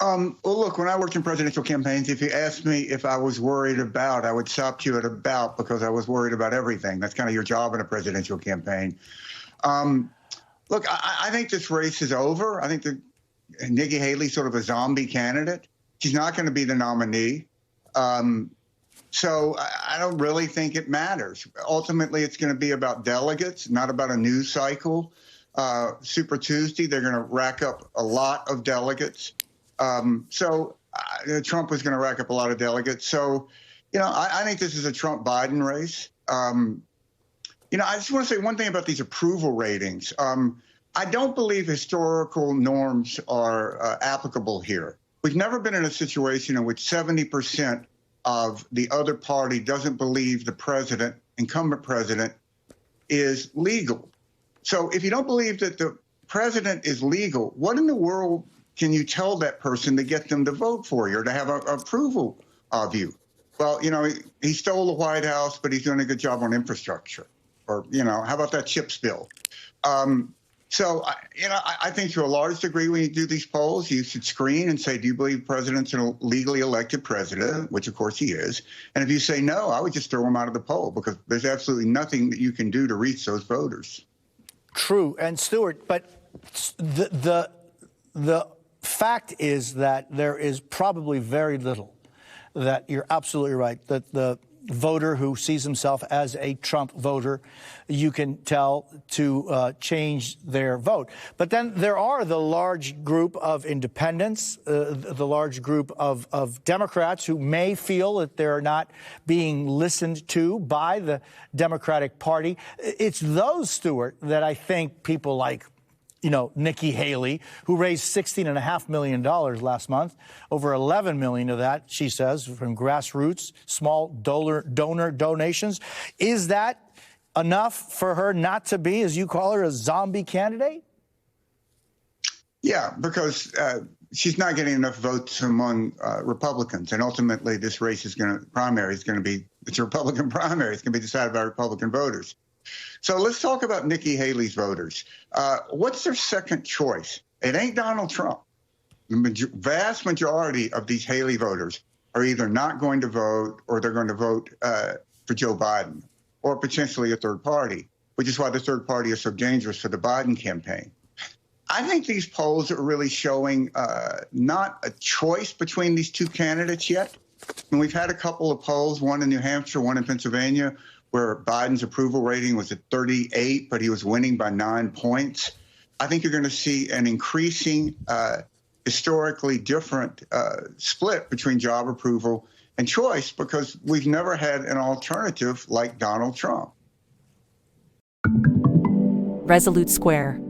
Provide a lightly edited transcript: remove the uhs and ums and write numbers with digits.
Well, look, when I worked in presidential campaigns, if you asked me if I was worried about, I would stop you at about, because I was worried about everything. That's kind of your job in a presidential campaign. Look, I think this race is over. I think that Nikki Haley's sort of a zombie candidate. She's not going to be the nominee. So I don't really think it matters. Ultimately, it's going to be about delegates, not about a news cycle. Super Tuesday, they're going to rack up a lot of delegates. Trump was going to rack up a lot of delegates. So, I think this is a Trump-Biden race. I just want to say one thing about these approval ratings. I don't believe historical norms are applicable here. We've never been in a situation in which 70% of the other party doesn't believe the president, incumbent president, is legal. So if you don't believe that the president is legal, what in the world can you tell that person to get them to vote for you or to have approval of you? Well, he stole the White House, but he's doing a good job on infrastructure. Or, how about that CHIPS bill? I think to a large degree, when you do these polls, you should screen and say, do you believe the president's a legally elected president, which of course he is? And if you say no, I would just throw him out of the poll because there's absolutely nothing that you can do to reach those voters. True. And Stuart, but the fact is that there is probably very little that you're absolutely right, that the voter who sees himself as a Trump voter, you can tell to change their vote. But then there are the large group of independents, the large group of Democrats who may feel that they're not being listened to by the Democratic Party. It's those, Stuart, that I think people like Nikki Haley, who raised $16.5 million last month, over $11 million of that, she says, from grassroots, small donor donations. Is that enough for her not to be, as you call her, a zombie candidate? Yeah, because she's not getting enough votes among Republicans. And ultimately, this race it's a Republican primary. It's going to be decided by Republican voters. So let's talk about Nikki Haley's voters. What's their second choice? It ain't Donald Trump. The vast majority of these Haley voters are either not going to vote or they're going to vote for Joe Biden or potentially a third party, which is why the third party is so dangerous for the Biden campaign. I think these polls are really showing not a choice between these two candidates yet. And we've had a couple of polls, one in New Hampshire, one in Pennsylvania, where Biden's approval rating was at 38, but he was winning by 9 points. I think you're going to see an increasing, historically different split between job approval and choice because we've never had an alternative like Donald Trump. Resolute Square.